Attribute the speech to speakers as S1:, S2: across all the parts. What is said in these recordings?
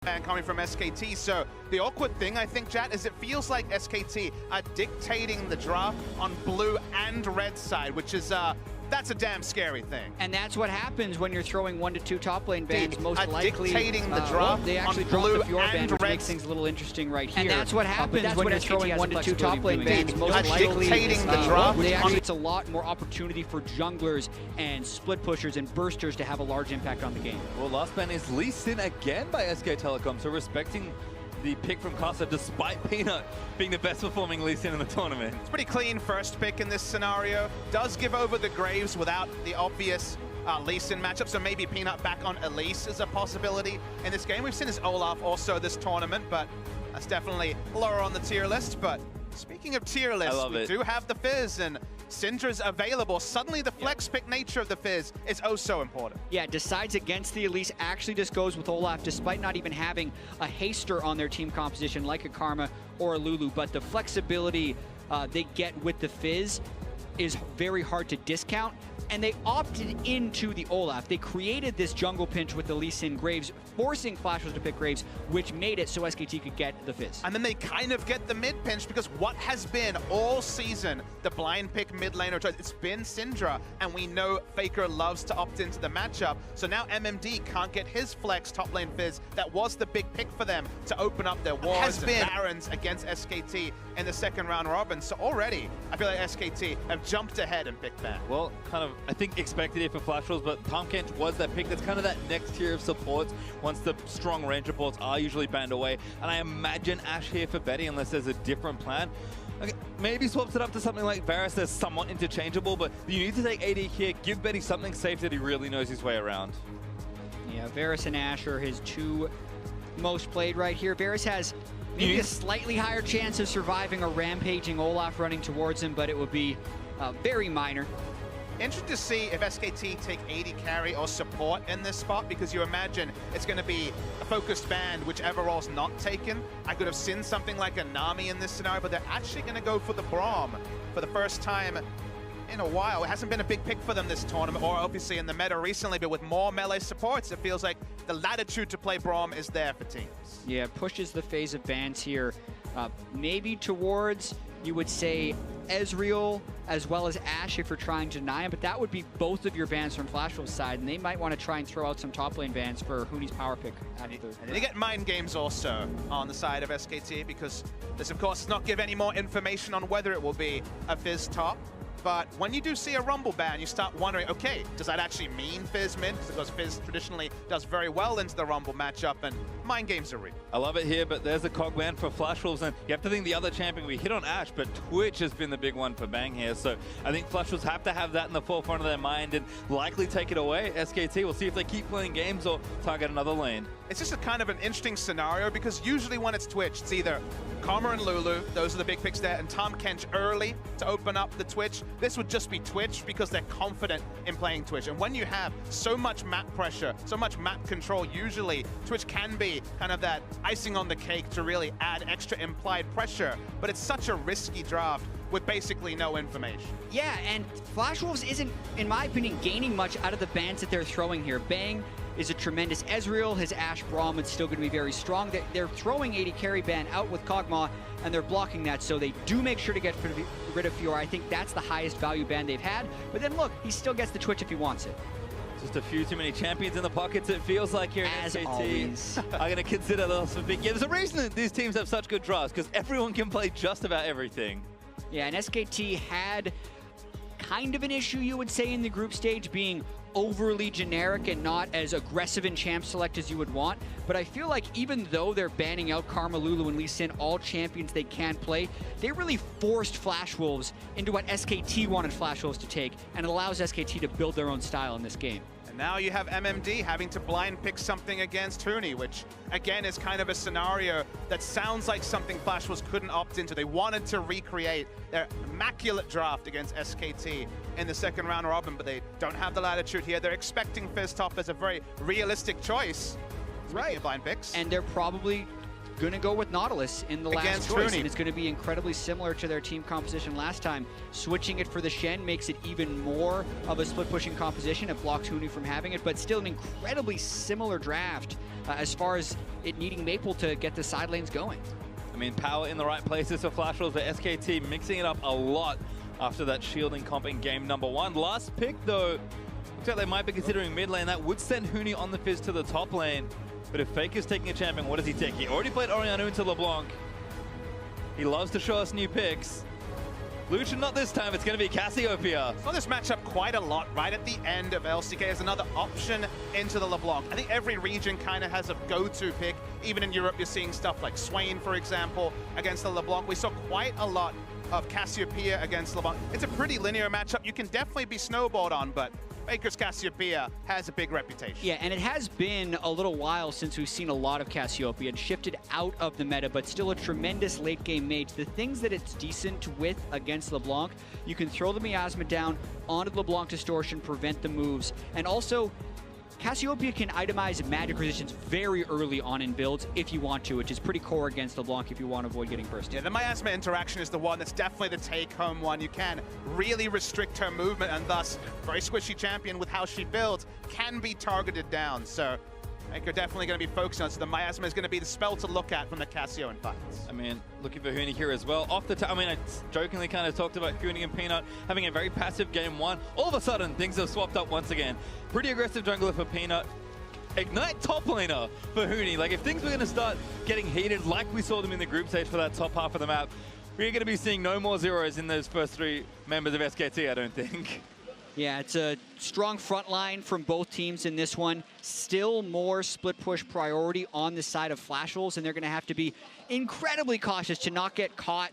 S1: ban coming from SKT. So the awkward thing, I think, chat, is it feels like SKT are dictating the draft on blue and red side, which is that's a damn scary thing.
S2: And that's what happens when you're throwing 1 to 2 top lane bans. Most likely
S1: dictating the draft
S2: they actually
S1: on
S2: drop
S1: blue
S2: the Fjord ban,
S1: and
S2: which
S1: red.
S2: makes things a little interesting right here.
S3: And that's what happens
S2: when you're throwing 1 to 2 top lane bans. Most likely
S1: dictating the draft.
S2: It's a lot more opportunity for junglers and split pushers and bursters to have a large impact on the game.
S4: Well, last ban is Lee Sin again by SK Telecom, so respecting the pick from Casa despite Peanut being the best performing Lee Sin in the tournament.
S1: It's pretty clean first pick in this scenario. Does give over the Graves without the obvious Lee Sin matchup, so maybe Peanut back on Elise is a possibility in this game. We've seen his Olaf also this tournament, but that's definitely lower on the tier list. But speaking of tier lists, we do have the Fizz, and Syndra's available. Suddenly the flex pick nature of the Fizz is oh so important.
S2: Yeah, decides against the Elise, actually just goes with Olaf despite not even having a haster on their team composition like a Karma or a Lulu. But the flexibility they get with the Fizz is very hard to discount, and they opted into the Olaf. They created this jungle pinch with the Lee Sin Graves, forcing Flashers to pick Graves, which made it so SKT could get the Fizz.
S1: And then they kind of get the mid pinch, because what has been all season the blind pick mid laner choice, it's been Syndra, and we know Faker loves to opt into the matchup. So now MMD can't get his flex top lane Fizz. That was the big pick for them to open up their wars and Barons against SKT in the second round robin. So already, I feel like SKT have jumped ahead and picked that.
S4: Well, kind of, I think expected it for Flash Rolls, but Tahm Kench was that pick. That's kind of that next tier of supports once the strong range reports are usually banned away. And I imagine Ashe here for Betty, unless there's a different plan. Okay, maybe swaps it up to something like Varus that's somewhat interchangeable, but you need to take AD here, give Betty something safe that he really knows his way around.
S2: Yeah, Varus and Ashe are his two most played right here. Varus has maybe a slightly higher chance of surviving a rampaging Olaf running towards him, but it would be very minor.
S1: Interesting to see if SKT take AD carry or support in this spot, because you imagine it's going to be a focused band, whichever role's not taken. I could have seen something like a Nami in this scenario, but they're actually going to go for the Braum for the first time in a while. It hasn't been a big pick for them this tournament, or obviously in the meta recently, but with more melee supports, it feels like the latitude to play Braum is there for teams.
S2: Yeah, pushes the phase of bans here, maybe towards, you would say, Ezreal as well as Ashe if you're trying to deny him, but that would be both of your bans from Flashwolf's side, and they might want to try and throw out some top lane bans for Huni's power pick.
S1: And they get mind games also on the side of SKT, because this of course does not give any more information on whether it will be a Fizz top. But when you do see a Rumble ban, you start wondering, okay, does that actually mean Fizz mid? Because Fizz traditionally does very well into the Rumble matchup, and mind games are real.
S4: I love it here, but there's a cog ban for Flash Wolves, and you have to think the other champion, we hit on Ashe, but Twitch has been the big one for Bang here. So I think Flash Wolves have to have that in the forefront of their mind and likely take it away. SKT, we'll see if they keep playing games or target another lane.
S1: It's just a kind of an interesting scenario, because usually when it's Twitch, it's either Karma and Lulu, those are the big picks there, and Tahm Kench early to open up the Twitch. This would just be Twitch because they're confident in playing Twitch. And when you have so much map pressure, so much map control, usually Twitch can be kind of that icing on the cake to really add extra implied pressure. But it's such a risky draft with basically no information.
S2: Yeah, and Flash Wolves isn't, in my opinion, gaining much out of the bans that they're throwing here. Bang is a tremendous Ezreal. His Ashe Braum is still going to be very strong. They're throwing AD carry ban out with Kog'Maw, and they're blocking that, so they do make sure to get rid of Fiora. I think that's the highest value ban they've had. But then look, he still gets the Twitch if he wants it.
S4: Just a few too many champions in the pockets, it feels like here at SKT.
S2: Always.
S4: I'm going to consider those for big. Yeah, there's a reason that these teams have such good drafts, because everyone can play just about everything.
S2: Yeah, and SKT had kind of an issue, you would say, in the group stage, being overly generic and not as aggressive in champ select as you would want. But I feel like even though they're banning out Karma, Lulu, and Lee Sin, all champions they can play, they really forced Flash Wolves into what SKT wanted Flash Wolves to take, and it allows SKT to build their own style in this game.
S1: Now you have MMD having to blind pick something against Huni, which again is kind of a scenario that sounds like something Flash Wolves couldn't opt into. They wanted to recreate their immaculate draft against SKT in the second round robin, but they don't have the latitude here. They're expecting Fizz top as a very realistic choice. Speaking of blind picks.
S2: And they're probably going to go with Nautilus in the last choice, and it's going to be incredibly similar to their team composition last time. Switching it for the Shen makes it even more of a split pushing composition. It blocks Huni from having it, but still an incredibly similar draft as far as it needing Maple to get the side lanes going.
S4: I mean, power in the right places for Flash Wolves, but SKT mixing it up a lot after that shielding comp in game number 1. Last pick, though, looks like they might be considering mid lane. That would send Huni on the Fizz to the top lane. But if Faker's taking a champion, what does he take? He already played Orianna into LeBlanc. He loves to show us new picks. Lucian, not this time. It's going to be Cassiopeia.
S1: Well, this matchup quite a lot right at the end of LCK as another option into the LeBlanc. I think every region kind of has a go-to pick. Even in Europe, you're seeing stuff like Swain, for example, against the LeBlanc. We saw quite a lot of Cassiopeia against LeBlanc. It's a pretty linear matchup. You can definitely be snowballed on, but Faker's Cassiopeia has a big reputation.
S2: Yeah, and it has been a little while since we've seen a lot of Cassiopeia and shifted out of the meta, but still a tremendous late game mage. The things that it's decent with against LeBlanc, you can throw the miasma down onto the LeBlanc distortion, prevent the moves, and also Cassiopeia can itemize magic resistance very early on in builds if you want to, which is pretty core against LeBlanc if you want to avoid getting bursted.
S1: Yeah, the miasma interaction is the one that's definitely the take-home one. You can really restrict her movement, and thus, very squishy champion with how she builds can be targeted down. So Faker definitely going to be focused on. So the miasma is going to be the spell to look at from the Cassio in fights.
S4: I mean, looking for Huni here as well. Off the top, I mean, I jokingly kind of talked about Huni and Peanut having a very passive game 1. All of a sudden, things have swapped up once again. Pretty aggressive jungler for Peanut. Ignite top laner for Huni. Like, if things were going to start getting heated like we saw them in the group stage for that top half of the map, we're going to be seeing no more zeros in those first 3 members of SKT, I don't think.
S2: Yeah, it's a strong front line from both teams in this one. Still more split push priority on the side of Flash Wolves, and they're going to have to be incredibly cautious to not get caught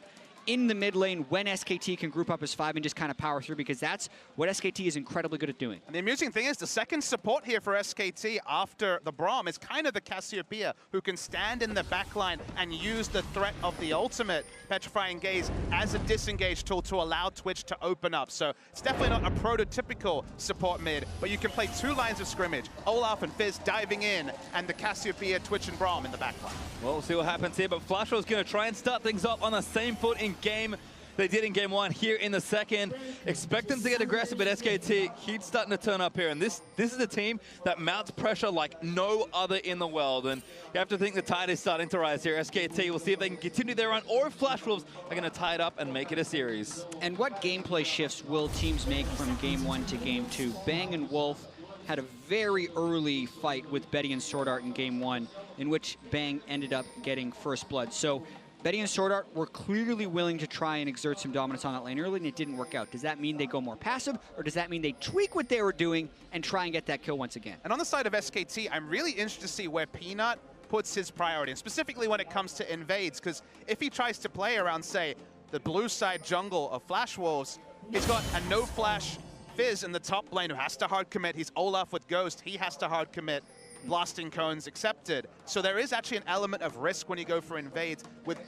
S2: in the mid lane when SKT can group up as 5 and just kind of power through, because that's what SKT is incredibly good at doing.
S1: And the amusing thing is the second support here for SKT after the Braum is kind of the Cassiopeia, who can stand in the backline and use the threat of the ultimate Petrifying Gaze as a disengage tool to allow Twitch to open up. So it's definitely not a prototypical support mid, but you can play 2 lines of scrimmage, Olaf and Fizz diving in, and the Cassiopeia, Twitch, and Braum in the backline.
S4: Well, we'll see what happens here, but Flash Wolves going to try and start things off on the same foot in game they did in game 1 here in the second. Expect them to get aggressive, but SKT keeps starting to turn up here. And this is a team that mounts pressure like no other in the world. And you have to think the tide is starting to rise here. SKT will see if they can continue their run, or if Flash Wolves are going to tie it up and make it a series.
S2: And what gameplay shifts will teams make from game 1 to game 2? Bang and Wolf had a very early fight with Betty and Sword Art in game 1, in which Bang ended up getting first blood. So Betty and Sword Art were clearly willing to try and exert some dominance on that lane early, and it didn't work out. Does that mean they go more passive, or does that mean they tweak what they were doing and try and get that kill once again?
S1: And on the side of SKT, I'm really interested to see where Peanut puts his priority, and specifically when it comes to invades, because if he tries to play around, say, the blue side jungle of Flash Wolves, he's got a no-flash Fizz in the top lane who has to hard commit. He's Olaf with Ghost. He has to hard commit. Blasting Cones accepted. So there is actually an element of risk when you go for invades with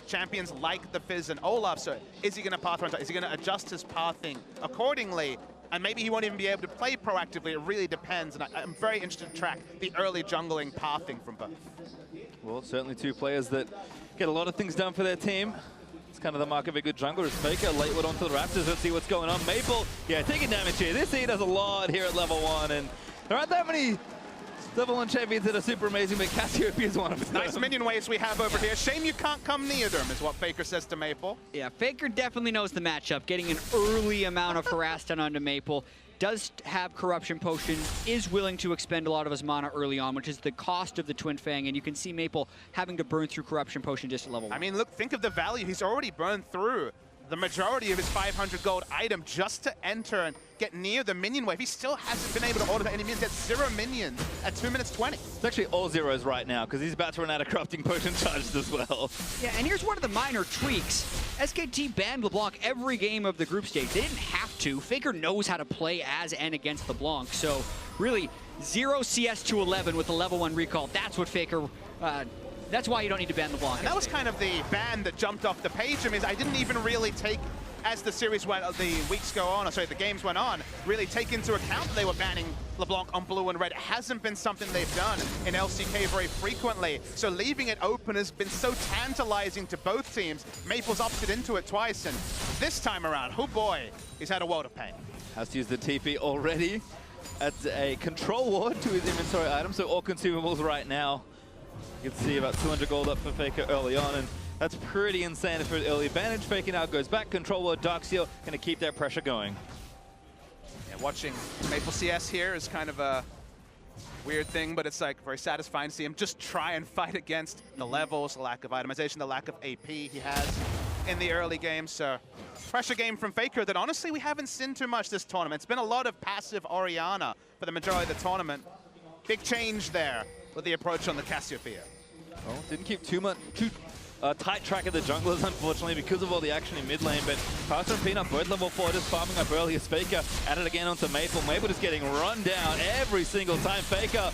S1: champions like the Fizz and Olaf. So is he going to path around? Is he going to adjust his pathing accordingly? And maybe he won't even be able to play proactively. It really depends. And I'm very interested to track the early jungling pathing from both.
S4: Well, certainly 2 players that get a lot of things done for their team. It's kind of the mark of a good jungler. Is Faker latewood onto the Raptors. Let's see what's going on. Maple, yeah, taking damage here. This he does a lot here at level 1. And there aren't that many level 1 champions that are super amazing, but Cassiopeia is one of them.
S1: Nice minion waves we have over here. Shame you can't come near them, is what Faker says to Maple.
S2: Yeah, Faker definitely knows the matchup. Getting an early amount of harass done onto Maple. Does have Corruption Potion, is willing to expend a lot of his mana early on, which is the cost of the Twin Fang, and you can see Maple having to burn through Corruption Potion just at level 1.
S1: I mean, look, think of the value. He's already burned through the majority of his 500 gold item just to enter and get near the minion wave. He still hasn't been able to order any minions. He has 0 minions at 2 minutes 20.
S4: It's actually all zeros right now, because he's about to run out of crafting potion charges as well.
S2: Yeah, and here's one of the minor tweaks. SKT banned LeBlanc every game of the group stage. They didn't have to. Faker knows how to play as and against LeBlanc. So really, 0 CS to 11 with the level 1 recall. That's what Faker... that's why you don't need to ban LeBlanc.
S1: And that was kind of the ban that jumped off the page. I mean, I didn't even really take, as the series went, the weeks go on, or sorry, the games went on, really take into account that they were banning LeBlanc on blue and red. It hasn't been something they've done in LCK very frequently. So leaving it open has been so tantalizing to both teams. Maple's opted into it twice, and this time around, oh boy, he's had a world of pain.
S4: Has to use the TP already. adds a control ward to his inventory item, so all consumables right now. You can see about 200 gold up for Faker early on, and that's pretty insane for an early advantage. Faker now goes back, control ward, Dark Seal, gonna keep that pressure going.
S1: Yeah, watching Maple CS here is kind of a weird thing, but it's like very satisfying to see him just try and fight against the levels, the lack of itemization, the lack of AP he has in the early game. So pressure game from Faker that honestly we haven't seen too much this tournament. It's been a lot of passive Orianna for the majority of the tournament. Big change there with the approach on the Cassiopeia.
S4: Well, didn't keep too tight track of the junglers, unfortunately, because of all the action in mid lane. But Carson and Peanut, both level 4, just farming up early as Faker added again onto Maple. Maple just getting run down every single time. Faker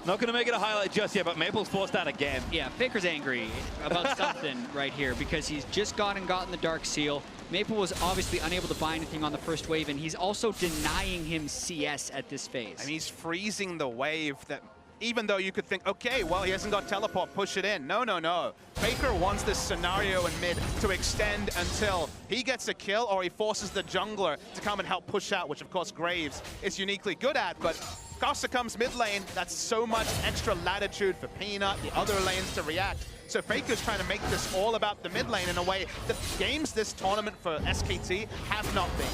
S4: not going to make it a highlight just yet, but Maple's forced out again.
S2: Yeah, Faker's angry about something right here because he's just gone and gotten the Dark Seal. Maple was obviously unable to buy anything on the first wave, and he's also denying him CS at this phase.
S1: I mean, he's freezing the wave that, even though you could think, okay, well, he hasn't got teleport, push it in. No, no, no. Faker wants this scenario in mid to extend until he gets a kill or he forces the jungler to come and help push out, which of course Graves is uniquely good at, but Costa comes mid lane, that's so much extra latitude for Peanut, the other lanes to react. So Faker's trying to make this all about the mid lane in a way that games this tournament for SKT have not been.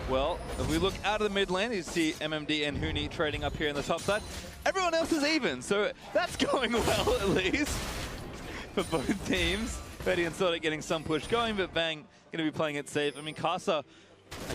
S4: Well, if we look out of the mid lane, you see MMD and Huni trading up here in the top side. Everyone else is even, so that's going well at least for both teams. Betty and Soda getting some push going, but Bang going to be playing it safe. I mean, Casa,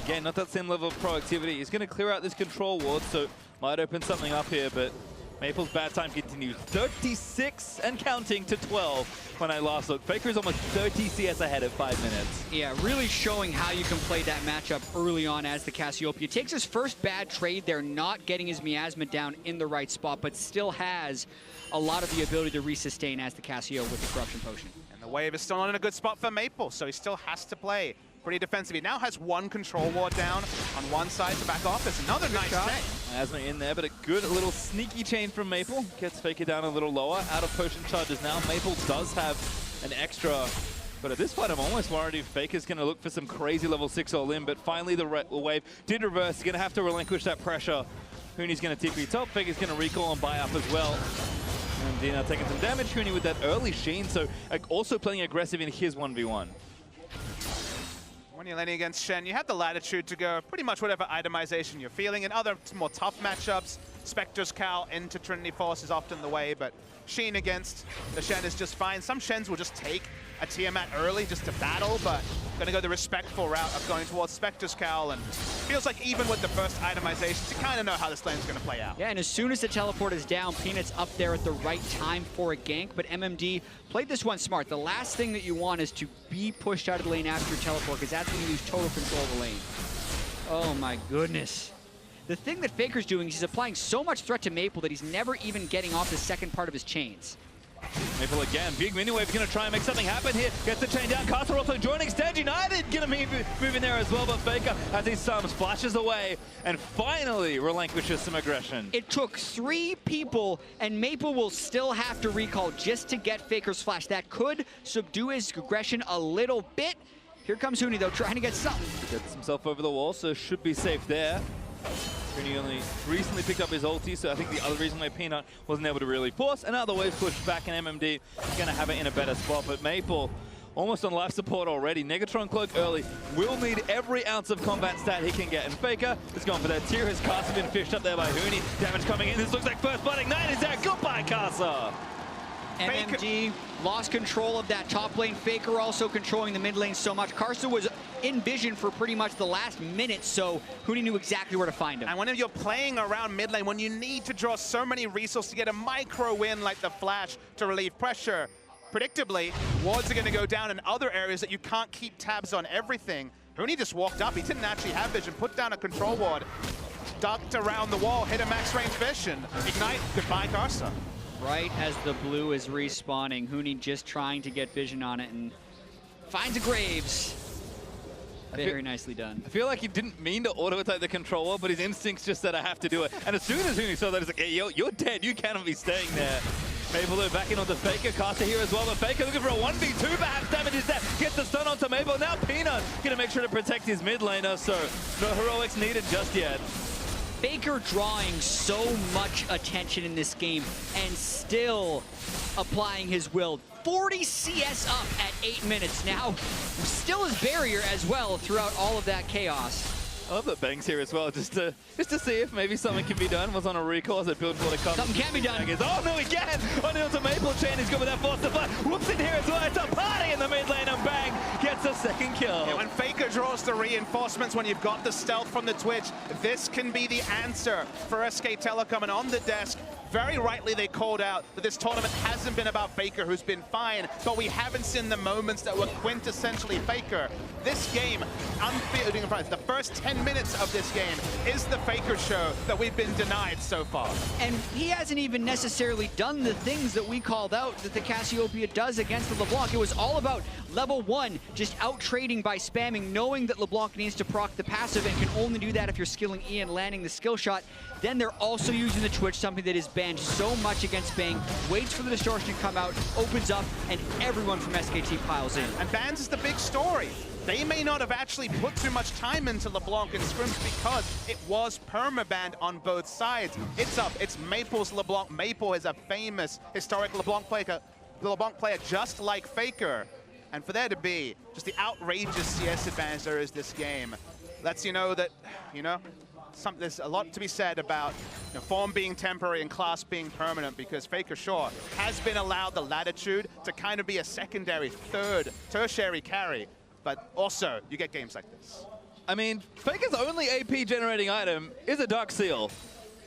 S4: again, not that same level of proactivity. He's going to clear out this control ward, so might open something up here, but Maple's bad time continues. 36 and counting to 12 when I last looked. Faker is almost 30 CS ahead at 5 minutes.
S2: Yeah, really showing how you can play that matchup early on as the Cassiopeia. Takes his first bad trade there, not getting his miasma down in the right spot, but still has a lot of the ability to resustain as the Cassio with the Corruption Potion.
S1: And the wave is still not in a good spot for Maple, so he still has to play pretty defensive. He now has one control ward down on one side to back off. There's another nice chain.
S4: Miasma in there, but a good little sneaky chain from Maple. Gets Faker down a little lower. Out of potion charges now. Maple does have an extra, but at this point I'm almost worried if Faker's going to look for some crazy level 6 all in, but finally the wave did reverse. He's going to have to relinquish that pressure. Huni's going to TP top. Faker's going to recall and buy up as well. And Dina taking some damage. Huni with that early sheen, so also playing aggressive in his 1v1.
S1: When you're laning against Shen, you have the latitude to go pretty much whatever itemization you're feeling. In other more tough matchups, Spectre's Cowl into Trinity Force is often the way, but Sheen against the Shen is just fine. Some Shens will just take a Tiamat early just to battle, but gonna go the respectful route of going towards Spectre's Cowl, and feels like even with the first itemizations, you kind of know how this lane's gonna play out.
S2: Yeah, and as soon as the teleport is down, Peanut's up there at the right time for a gank, but MMD played this one smart. The last thing that you want is to be pushed out of the lane after your teleport, because that's when you lose total control of the lane. Oh my goodness. The thing that Faker's doing is he's applying so much threat to Maple that he's never even getting off the second part of his chains.
S4: Maple again, big mini wave, gonna try and make something happen here. Gets the chain down, Carter also joining Stand United, gonna move in there as well, but Faker, as he sums, flashes away, and finally relinquishes some aggression.
S2: It took 3 people, and Maple will still have to recall just to get Faker's flash. That could subdue his aggression a little bit. Here comes Huni, though, trying to get something.
S4: Gets himself over the wall, so should be safe there. Huni only recently picked up his ulti, so I think the other reason why Peanut wasn't able to really force, and now the wave's pushed back, and MMD is going to have it in a better spot, but Maple almost on life support already. Negatron Cloak early will need every ounce of combat stat he can get, and Faker is going for that tier. His Casa been fished up there by Huni. Damage coming in. This looks like first blood ignite is there. Goodbye, Casa.
S2: MMD lost control of that top lane. Faker also controlling the mid lane so much. Karsa was in vision for pretty much the last minute, so Huni knew exactly where to find him.
S1: And when you're playing around mid lane, when you need to draw so many resources to get a micro win like the flash to relieve pressure, predictably, wards are going to go down in other areas that you can't keep tabs on everything. Huni just walked up. He didn't actually have vision, put down a control ward, ducked around the wall, hit a max range vision, ignite, goodbye Karsa.
S2: Right as the blue is respawning, Huni just trying to get vision on it and finds a Graves. Very nicely done.
S4: I feel like he didn't mean to auto-attack the controller, but his instincts just said, I have to do it. And as soon as Huni saw that, he's like, hey, you're dead. You cannot be staying there. Maple though backing onto Faker. Carter here as well, but Faker looking for a 1v2 perhaps. Damage is there. Gets the stun onto Maple. Now Peanut gonna make sure to protect his mid laner, so no heroics needed just yet.
S2: Faker drawing so much attention in this game and still applying his will. 40 CS up at 8 minutes now. Still his barrier as well throughout all of that chaos.
S4: I love that Bang's here as well, just to see if maybe something can be done. Was on a recall as it builds for the cover.
S2: Something can be done.
S4: Oh no, he can! On the Maple Chain, he's good with that force to fly. Whoops in here as well. It's a party in the mid lane, and Bang gets a second kill.
S1: Yeah, when Faker draws the reinforcements, when you've got the stealth from the Twitch, this can be the answer for SK Telecom. And on the desk, very rightly they called out that this tournament hasn't been about Faker, who's been fine, but we haven't seen the moments that were quintessentially Faker. This game, unfielding in front, the first 10 minutes of this game is the Faker show that we've been denied so far.
S2: And he hasn't even necessarily done the things that we called out that the Cassiopeia does against the LeBlanc. It was all about level 1, just out-trading by spamming, knowing that LeBlanc needs to proc the passive and can only do that if you're skilling E and landing the skill shot. Then they're also using the Twitch, something that is banned so much against Bang, waits for the distortion to come out, opens up, and everyone from SKT piles in.
S1: And bans is the big story. They may not have actually put too much time into LeBlanc and scrims because it was permabanned on both sides. It's up, it's Maple's LeBlanc. Maple is a famous historic LeBlanc player just like Faker. And for there to be just the outrageous CS advantage there is this game, lets you know that, there's a lot to be said about form being temporary and class being permanent, because Faker sure has been allowed the latitude to kind of be a secondary, tertiary carry. But also, you get games like this.
S4: I mean, Faker's only AP generating item is a Dark Seal.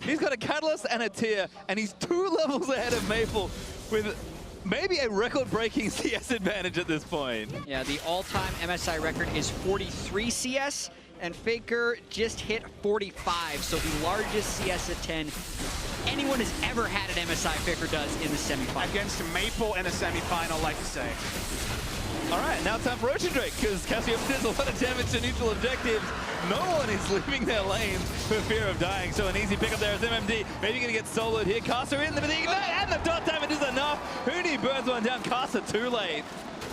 S4: He's got a Catalyst and a Tear, and he's 2 levels ahead of Maple with maybe a record-breaking CS advantage at this point.
S2: Yeah, the all-time MSI record is 43 CS, and Faker just hit 45, so the largest CS at 10 anyone has ever had at MSI, Faker does in the semifinal.
S1: Against Maple in a semifinal, like to say.
S4: All right, now time for Ocean Drake, because Cassiopeia does a lot of damage to neutral objectives. No one is leaving their lanes for fear of dying, so an easy pickup there is MMD. Maybe going to get soloed here. Caster in the ignite, and the dot damage is enough. Huni burns one down. Caster too late.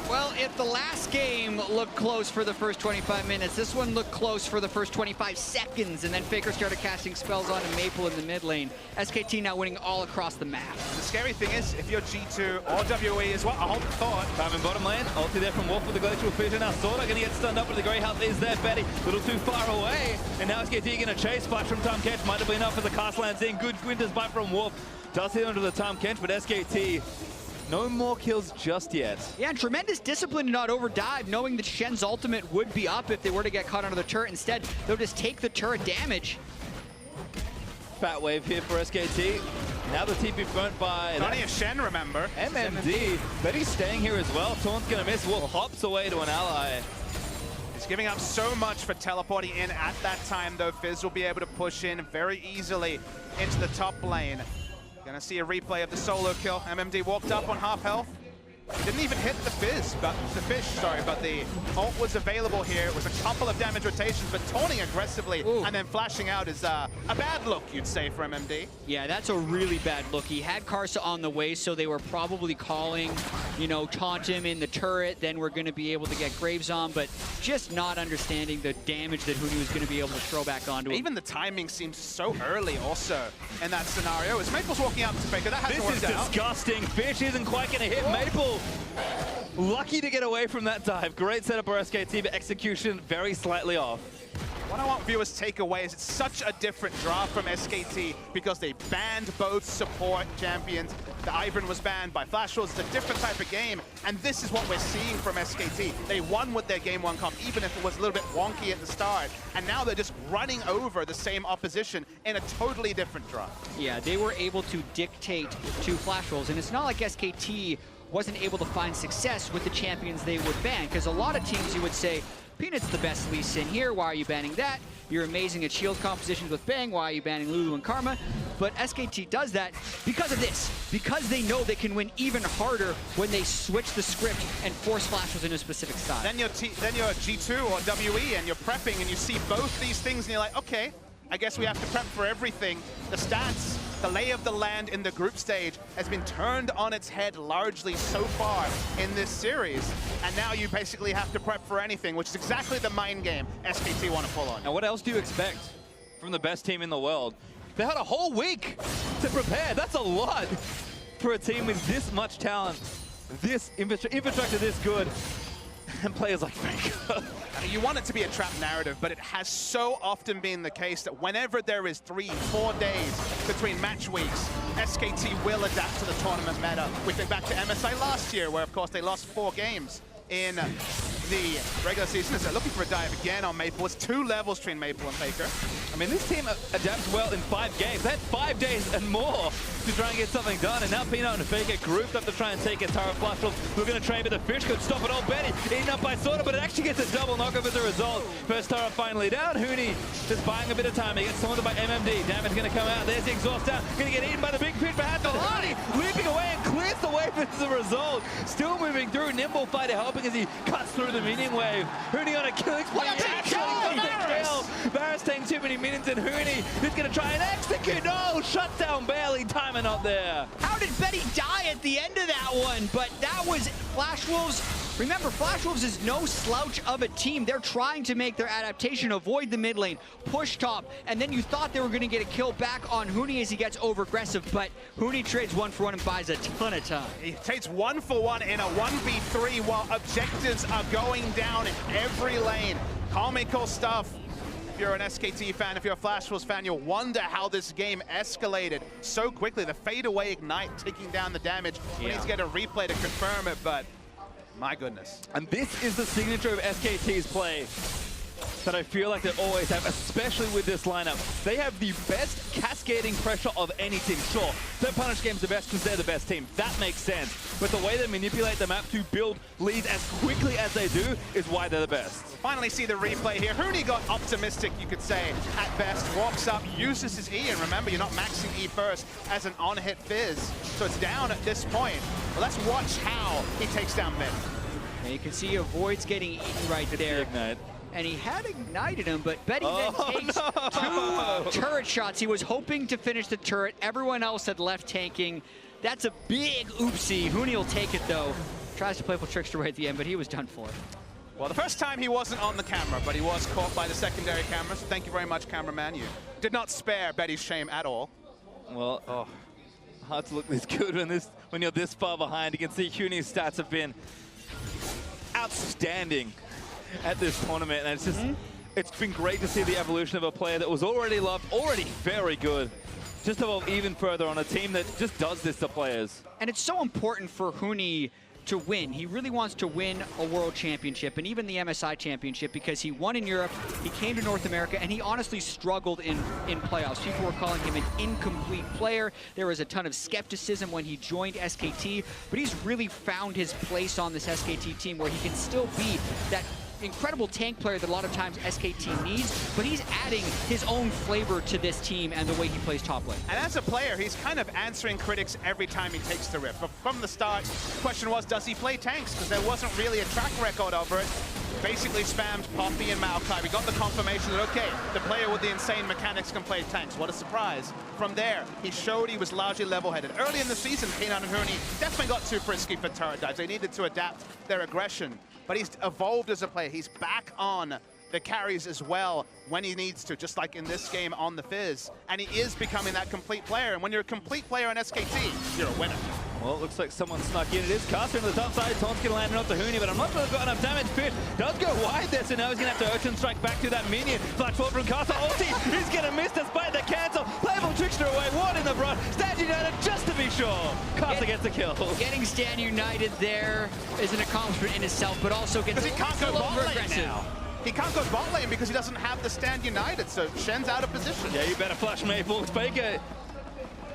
S2: Well, if the last game looked close for the first 25 minutes, this one looked close for the first 25 seconds, and then Faker started casting spells onto Maple in the mid lane. SKT now winning all across the map.
S1: The scary thing is, if you're G2 or WE as well, I hope thought.
S4: Time in bottom lane, ulti there from Wolf with the glacial fission. Now Sorta going to get stunned up, but the Grey Health is there. Betty, a little too far away, and now SKT going to chase. Splash from Tom Kench might have been enough as the cast lands in. Good Winter's bite from Wolf. Does hit onto the Tom Kench, but SKT, no more kills just yet.
S2: Yeah, and tremendous discipline to not overdive, knowing that Shen's ultimate would be up if they were to get caught under the turret. Instead, they'll just take the turret damage.
S4: Fat wave here for SKT. Now the TP burnt by...
S1: Not a Shen, remember.
S4: MMD. Betty's staying here as well. Taunt's going to miss. Wolf hops away to an ally.
S1: He's giving up so much for teleporting in at that time, though. Fizz will be able to push in very easily into the top lane. Gonna see a replay of the solo kill. MMD walked up on half health. Didn't even hit the fish, but the ult was available here. It was a couple of damage rotations, but taunting aggressively and then flashing out is a bad look, you'd say, for MMD.
S2: Yeah, that's a really bad look. He had Karsa on the way, so they were probably calling, taunt him in the turret, then we're going to be able to get Graves on, but just not understanding the damage that Huni was going to be able to throw back onto him.
S1: Even the timing seems so early also in that scenario. As Maple's walking up to Faker, that hasn't worked out.
S4: This is disgusting. Fish isn't quite going to hit Maple. Lucky to get away from that dive. Great setup for SKT, but execution very slightly off.
S1: What I want viewers to take away is it's such a different draft from SKT because they banned both support champions. The Ivern was banned by Flash Rolls. It's a different type of game, and this is what we're seeing from SKT. They won with their game 1 comp, even if it was a little bit wonky at the start, and now they're just running over the same opposition in a totally different draft.
S2: Yeah, they were able to dictate to Flash Rolls, and it's not like SKT wasn't able to find success with the champions they would ban, because a lot of teams you would say, Peanut's the best Lee Sin here, why are you banning that? You're amazing at shield compositions with Bang, why are you banning Lulu and Karma? But SKT does that because of this, because they know they can win even harder when they switch the script and force flashes in a specific style.
S1: Then you're G2 or WE and you're prepping and you see both these things and you're like, okay, I guess we have to prep for everything. The stats, the lay of the land in the group stage has been turned on its head largely so far in this series. And now you basically have to prep for anything, which is exactly the mind game SKT want to pull on.
S4: Now what else do you expect from the best team in the world. They had a whole week to prepare. That's a lot for a team with this much talent, this infrastructure this good, and players like Faker.
S1: You want it to be a trap narrative, but it has so often been the case that whenever there is 3-4 days between match weeks, SKT will adapt to the tournament meta. We think back to MSI last year, where of course they lost 4 games in the regular season. As they're looking for a dive again on Maple. It's 2 levels between Maple and Faker.
S4: I mean, this team adapts well in 5 games. They had 5 days and more to try and get something done. And now Peanut and Faker grouped up to try and take a Tara Flash. We're going to trade, but the fish could stop it all. Betty eaten up by Sorta, but it actually gets a double knockoff as a result. First Tara finally down. Hooney just buying a bit of time. He gets taunted by MMD. Damage going to come out. There's the exhaust down. Going to get eaten by the big fish, perhaps. But Hooney leaping away and clears the wave as a result. Still moving through. Nimble Fighter helping as he cuts through the minion wave. Hooney on a killing spree. Varus taking too many minions, and Hooney is going to try and execute. No, shut down barely. Timer not there.
S2: How did Betty die at the end of that one? But that was Flash Wolves. Remember, Flash Wolves is no slouch of a team. They're trying to make their adaptation, avoid the mid lane, push top, and then you thought they were going to get a kill back on Hooney as he gets over-aggressive, but Hooney trades 1-for-1 and buys a ton of time.
S1: He takes 1-for-1 in a 1v3 while objectives are going down in every lane. Comical stuff. If you're an SKT fan, if you're a Flash Wolves fan, you'll wonder how this game escalated so quickly. The fadeaway ignite taking down the damage. We need to get a replay to confirm it, but my goodness.
S4: And this is the signature of SKT's play that I feel like they always have, especially with this lineup. They have the best cascading pressure of any team. Sure, their punish game's the best because they're the best team. That makes sense. But the way they manipulate the map to build leads as quickly as they do is why they're the best.
S1: Finally see the replay here. Hooney got optimistic, you could say, at best. Walks up, uses his E, and remember, you're not maxing E first as an on-hit Fizz. So it's down at this point. Well, let's watch how he takes down mid.
S2: And you can see he avoids getting eaten right there.
S4: Ignite.
S2: And he had ignited him, but Betty then takes 2 turret shots. He was hoping to finish the turret. Everyone else had left tanking. That's a big oopsie. Hooney will take it, though. Tries to playful trickster right at the end, but he was done for.
S1: Well, the first time he wasn't on the camera, but he was caught by the secondary camera, so thank you very much, cameraman. You did not spare Betty's shame at all.
S4: Well, hard to look this good when you're this far behind. You can see Hooney's stats have been outstanding at this tournament, and it's just it's been great to see the evolution of a player that was already loved, already very good, just evolve even further on a team that just does this to players.
S2: And it's so important for Hooney to win. He really wants to win a world championship and even the MSI championship because he won in Europe, he came to North America, and he honestly struggled in playoffs. People were calling him an incomplete player. There was a ton of skepticism when he joined SKT, but he's really found his place on this SKT team where he can still be that incredible tank player that a lot of times SKT needs, but he's adding his own flavor to this team and the way he plays top lane.
S1: And as a player, he's kind of answering critics every time he takes the rift. But from the start, the question was, does he play tanks? Because there wasn't really a track record over it. Basically spammed Poppy and Maokai. We got the confirmation that, okay, the player with the insane mechanics can play tanks. What a surprise. From there, he showed he was largely level-headed. Early in the season, Peanut and Hooney definitely got too frisky for turret dives. They needed to adapt their aggression. But he's evolved as a player. He's back on the carries as well when he needs to, just like in this game on the Fizz. And he is becoming that complete player. And when you're a complete player on SKT, you're a winner.
S4: Well, it looks like someone snuck in. It is Caster on the top side. Taunt's going to land off the Hooney, but I'm not sure they've got enough damage. Fish does go wide there, so now he's going to have to Urchin strike back to that minion. Flash forward from Caster. Ulti, he's going to miss despite the cancel. Playable trickster away. One in the front. Stand United just to be sure. Caster gets the kill.
S2: Getting Stand United there is an accomplishment in itself, but also gets
S1: he can't go bot lane
S2: aggressive.
S1: now. He can't go bot lane because he doesn't have the Stand United, so Shen's out of position.
S4: Yeah, you better flash Maple. Faker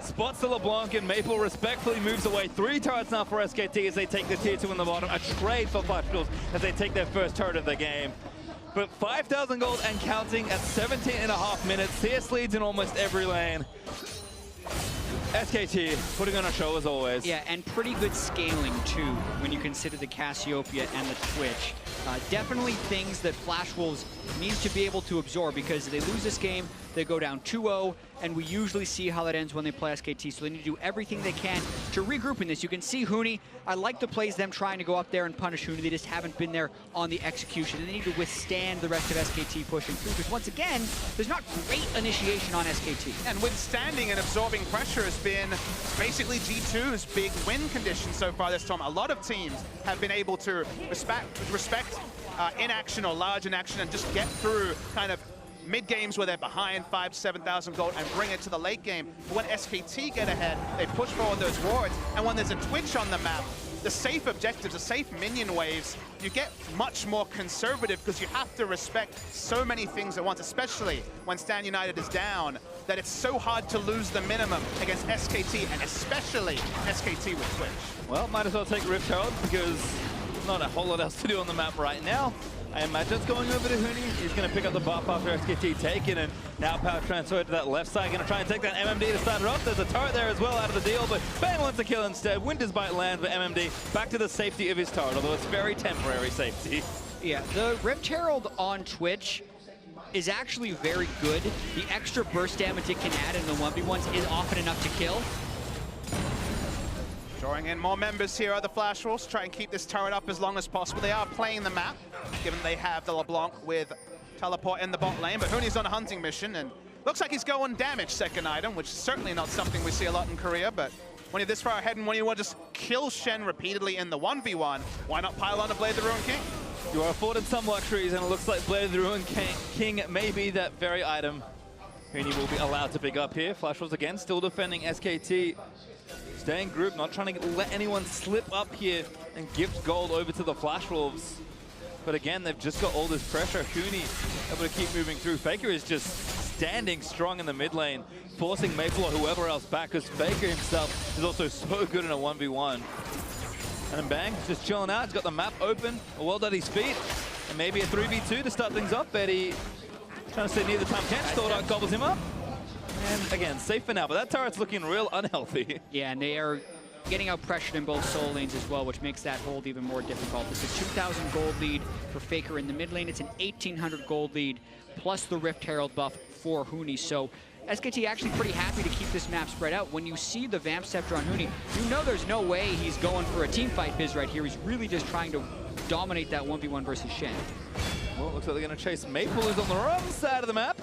S4: spots the LeBlanc, and Maple respectfully moves away. 3 turrets now for SKT as they take the tier 2 in the bottom. A trade for Flash Wolves as they take their first turret of the game. But 5,000 gold and counting at 17.5 minutes. CS leads in almost every lane. SKT putting on a show as always.
S2: Yeah, and pretty good scaling too when you consider the Cassiopeia and the Twitch. Definitely things that Flash Wolves need to be able to absorb, because they lose this game, they go down 2-0, and we usually see how that ends when they play SKT. So they need to do everything they can to regroup in this. You can see Huni, I like the plays them trying to go up there and punish Huni. They just haven't been there on the execution. They need to withstand the rest of SKT pushing through, because once again, there's not great initiation on SKT.
S1: And withstanding and absorbing pressure has been basically G2's big win condition so far this time. A lot of teams have been able to respect inaction or large inaction and just get through kind of mid-games where they're behind 5,000 to 7,000 gold and bring it to the late game. But when SKT get ahead, they push forward those wards, and when there's a twitch on the map, the safe objectives, the safe minion waves, you get much more conservative because you have to respect so many things at once, especially when Stan United is down, that it's so hard to lose the minimum against SKT, and especially SKT with Twitch.
S4: Well, might as well take Rift Herald because there's not a whole lot else to do on the map right now. I imagine it's going over to Huni. He's going to pick up the buff after SKT taken, and now power transfer to that left side. Going to try and take that MMD to start it off. There's a turret there as well out of the deal, but Bang wants to kill instead. Winter's Bite lands, but MMD back to the safety of his turret, although it's very temporary safety.
S2: Yeah, the Rift Herald on Twitch is actually very good. The extra burst damage it can add in the 1v1s is often enough to kill.
S1: Drawing in more members here are the Flash Wolves, try and keep this turret up as long as possible. They are playing the map, given they have the LeBlanc with teleport in the bot lane, but Huni's on a hunting mission, and looks like he's going damage second item, which is certainly not something we see a lot in Korea, but when you're this far ahead and when you want to just kill Shen repeatedly in the 1v1, why not pile on a Blade of the Ruined King?
S4: You are afforded some luxuries, and it looks like Blade of the Ruined King may be that very item Huni will be allowed to pick up here. Flash Wolves again, still defending SKT. Staying group, not trying to let anyone slip up here and gift gold over to the Flash Wolves. But again, they've just got all this pressure. Huni able to keep moving through. Faker is just standing strong in the mid lane, forcing Maple or whoever else back, because Faker himself is also so good in a 1v1. And then Bang, just chilling out. He's got the map open, a world at his feet, and maybe a 3v2 to start things off. Betty trying to stay near the Tom Kent. Stordart gobbles him up. And again, safe for now, but that turret's looking real unhealthy.
S2: Yeah, and they are getting out pressured in both soul lanes as well, which makes that hold even more difficult. It's a 2,000 gold lead for Faker in the mid lane. It's an 1,800 gold lead, plus the Rift Herald buff for Huni. So SKT actually pretty happy to keep this map spread out. When you see the Vamp Scepter on Huni, you know there's no way he's going for a team fight biz right here. He's really just trying to dominate that 1v1 versus Shen.
S4: Well, it looks like they're going to chase Maple, who's on the wrong side of the map.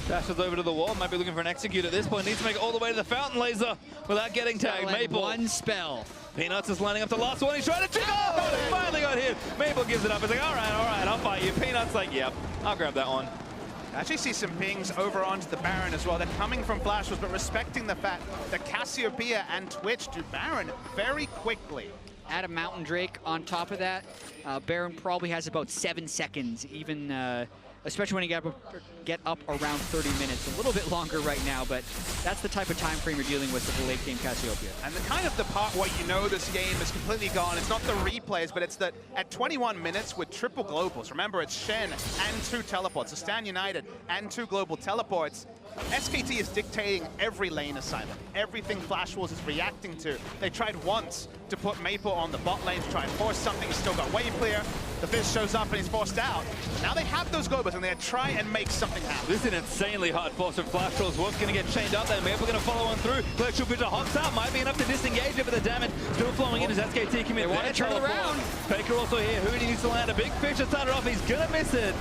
S4: Dashes over to the wall, might be looking for an execute at this point. Needs to make it all the way to the fountain laser without getting tagged. Maple.
S2: One spell.
S4: Peanuts is lining up the last one. He's trying to trick. Oh, he finally got hit. Maple gives it up. He's like, all right, I'll fight you. Peanuts like, yep, I'll grab that one.
S1: I actually see some pings over onto the Baron as well. They're coming from Flash Wolves, but respecting the fact that Cassiopeia and Twitch do Baron very quickly.
S2: Add a Mountain Drake on top of that. Baron probably has about 7 seconds, even especially when you get up around 30 minutes. A little bit longer right now, but that's the type of time frame you're dealing with the late game Cassiopeia.
S1: And the kind of the part where you know this game is completely gone, it's not the replays, but it's that at 21 minutes with triple globals, remember it's Shen and 2 teleports, so Stan United and 2 global teleports, SKT is dictating every lane assignment. Everything Flash Wolves is reacting to. They tried once to put Maple on the bot lane to try and force something. He's still got wave clear. The Fizz shows up and he's forced out. But now they have those globals and they try and make something happen.
S4: This is an insanely hard force from Flash Wolves. Wolf's going to get chained up there. Maple going to follow on through. Glacial Bridger hops out. Might be enough to disengage it, but the damage still flowing in as SKT commit.
S2: They want to turn it around.
S4: Faker also here. Huni needs to land a big fish to start it off. He's going to miss it.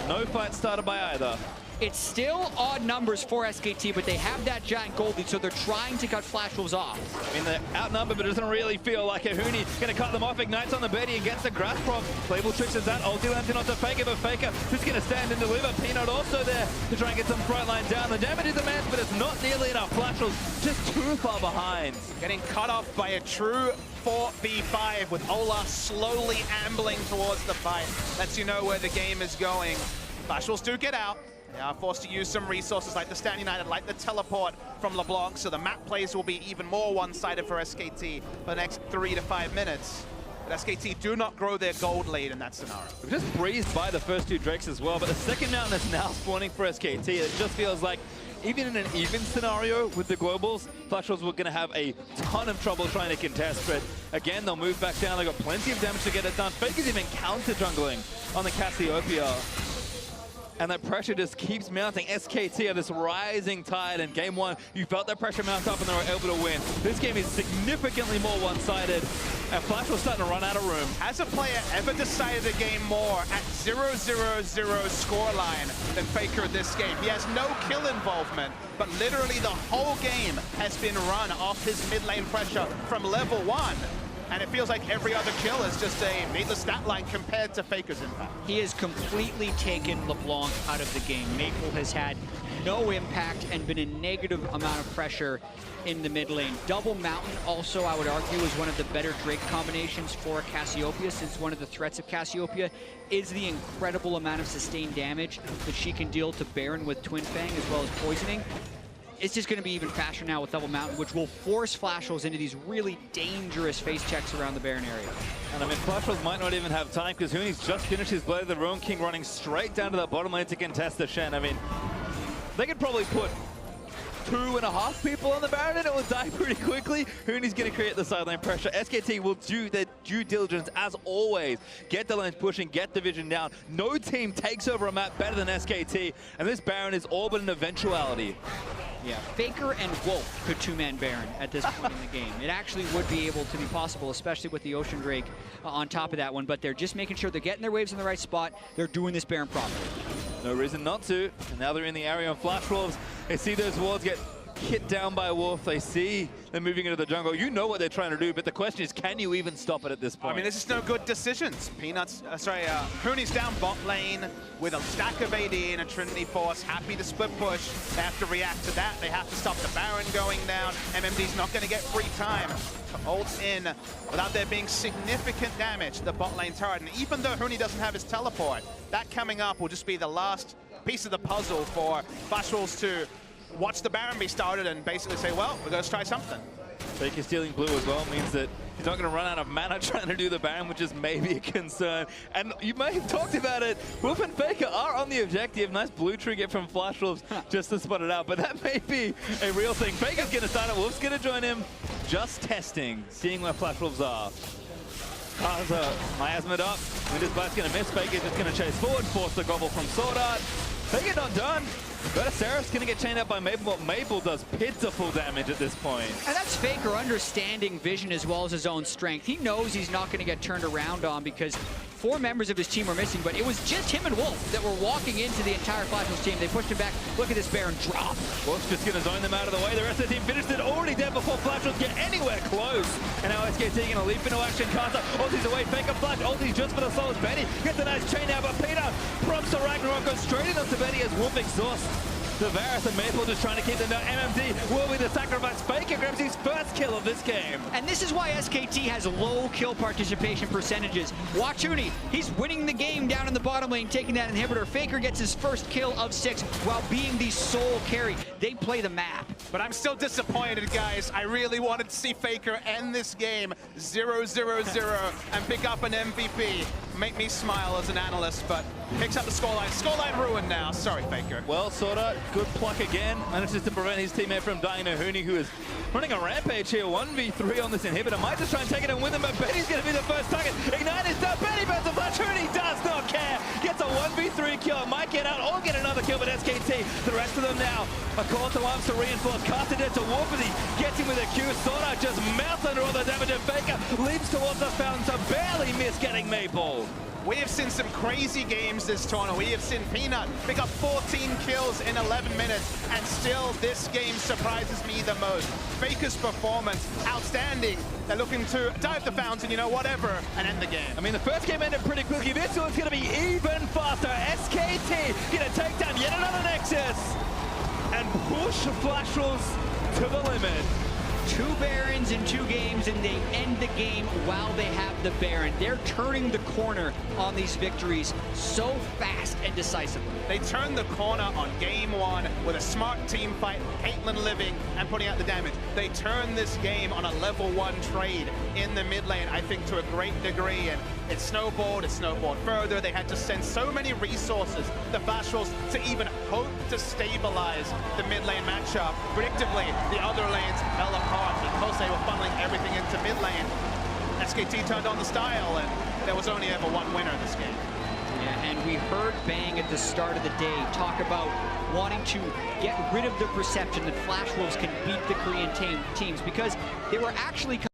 S4: No fight started by either.
S2: It's still odd numbers for SKT, but they have that giant gold lead, so they're trying to cut Flash Wolves off.
S4: I mean, they're outnumbered, but it doesn't really feel like it. Huni going to cut them off, ignites on the Betty and gets the grasp prop. Playable tricks is that. Ulti lands onto Faker, but Faker just going to stand and deliver. Peanut also there to try and get some front line down. The damage is immense, but it's not nearly enough. Flash Wolves just too far behind.
S1: Getting cut off by a true 4v5 with Ola slowly ambling towards the fight. Lets you know where the game is going. Flash Wolves do get out. They are forced to use some resources like the Stan United, like the teleport from LeBlanc, so the map plays will be even more one-sided for SKT for the next 3 to 5 minutes. But SKT do not grow their gold lead in that scenario.
S4: We've just breezed by the first 2 Drakes as well, but the second mountain is now spawning for SKT. It just feels like even in an even scenario with the globals, Flash Wolves were going to have a ton of trouble trying to contest, but again, they'll move back down. They've got plenty of damage to get it done. Faker's even counter-jungling on the Cassiopeia. And that pressure just keeps mounting. SKT are this rising tide. In game one, you felt that pressure mount up and they were able to win. This game is significantly more one-sided. And Flash was starting to run out of room.
S1: Has a player ever decided a game more at 0-0-0 scoreline than Faker this game? He has no kill involvement, but literally the whole game has been run off his mid lane pressure from level 1. And it feels like every other kill is just a meatless stat line compared to Faker's impact.
S2: He has completely taken LeBlanc out of the game. Maple has had no impact and been a negative amount of pressure in the mid lane. Double Mountain also, I would argue, is one of the better Drake combinations for Cassiopeia, since one of the threats of Cassiopeia is the incredible amount of sustained damage that she can deal to Baron with Twin Fang as well as poisoning. It's just going to be even faster now with Double Mountain, which will force Flash Wolves into these really dangerous face checks around the Baron area.
S4: And I mean, Flash Wolves might not even have time because Hooney's just finished his Blade of the Ruin King running straight down to the bottom lane to contest the Shen. I mean, they could probably put 2.5 people on the Baron and it will die pretty quickly. Hooney's going to create the sideline pressure. SKT will do their due diligence as always. Get the lanes pushing, get the vision down. No team takes over a map better than SKT, and this Baron is all but an eventuality.
S2: Yeah, Faker and Wolf could two-man Baron at this point in the game. It actually would be able to be possible, especially with the Ocean Drake on top of that one, but they're just making sure they're getting their waves in the right spot. They're doing this Baron properly. No
S4: reason not to. And now they're in the area on Flash Wolves. They see those wards get hit down by Wolf. They see them moving into the jungle. You know what they're trying to do, but the question is, can you even stop it at this point?
S1: I mean, this is no good decisions. Hooney's down bot lane with a stack of AD and a Trinity Force, happy to split push. They have to react to that. They have to stop the Baron going down. MMD's not going to get free time to ult in without there being significant damage to the bot lane turret. And even though Hooney doesn't have his teleport, that coming up will just be the last piece of the puzzle for Flash Wolves to watch the Baron be started and basically say, well, we're going to try something.
S4: Faker stealing blue as well means that he's not going to run out of mana trying to do the Baron, which is maybe a concern. And you may have talked about it. Wolf and Faker are on the objective. Nice blue trigger from Flash Wolves just to spot it out. But that may be a real thing. Faker's going to start it. Wolf's going to join him. Just testing, seeing where Flash Wolves are. Kaza, miasma'd up. Winter's Blast going to miss. Faker's just going to chase forward, force the gobble from Sword Art. Faker not done. But Seraph's going to get chained up by Maple, but Maple does pitiful damage at this point.
S2: And that's Faker understanding vision as well as his own strength. He knows he's not going to get turned around on because 4 members of his team were missing, but it was just him and Wolf that were walking into the entire Flash Wolves team. They pushed him back. Look at this Baron drop.
S4: Wolf's just going to zone them out of the way. The rest of the team finished it already dead before Flash Wolves get anywhere close. And now SKT going to leap into action. Kaza, ulti's away. Faker Flash, ulti's just for the souls. Betty gets a nice chain out, but Peter prompts the Ragnarok, goes straight into Betty as Wolf exhausts the Varus, and Maple just trying to keep them down. MMD will be the sacrifice. Faker grabs his first kill of this game.
S2: And this is why SKT has low kill participation percentages. Watch Hooney. He's winning the game down in the bottom lane, taking that inhibitor. Faker gets his first kill of 6 while being the sole carry. They play the map.
S1: But I'm still disappointed, guys. I really wanted to see Faker end this game 0-0-0 and pick up an MVP. Make me smile as an analyst, but picks up the scoreline. Scoreline ruined now. Sorry, Faker.
S4: Well, Sorta, good pluck again. Manages to prevent his teammate from dying to Hooney, who is running a rampage here. 1v3 on this inhibitor. Might just try and take it and win them, but Betty's going to be the first target. Ignite is done. Betty burns the flash. Hooney does not care. Gets a 1v3 kill. Might get out or get another kill, but SKT, the rest of them now, a call to arms to reinforce. Casted it to Wolf, he gets him with a Q. Sorta just melts under all the damage, and Faker leaps towards the fountain to barely miss getting Maple.
S1: We have seen some crazy games this tournament. We have seen Peanut pick up 14 kills in 11 minutes, and still this game surprises me the most. Faker's performance, outstanding. They're looking to dive the fountain, you know, whatever, and end the game.
S4: I mean, the first game ended pretty quickly. This one's going to be even faster. SKT going to take down yet another Nexus and push Flash Wolves to the limit.
S2: 2 Barons in 2 games, and they end the game while they have the Baron. They're turning the corner on these victories so fast and decisively.
S1: They turned the corner on game 1 with a smart team fight, Caitlyn living and putting out the damage. They turned this game on a level 1 trade in the mid lane, I think, to a great degree, and it snowballed further. They had to send so many resources, the Flash Wolves, to even hope to stabilize the mid lane matchup. Predictably, the other lanes fell apart because they were funneling everything into mid lane. SKT turned on the style, and there was only ever one winner in this game.
S2: Yeah, and we heard Bang at the start of the day talk about wanting to get rid of the perception that Flash Wolves can beat the Korean teams, because they were actually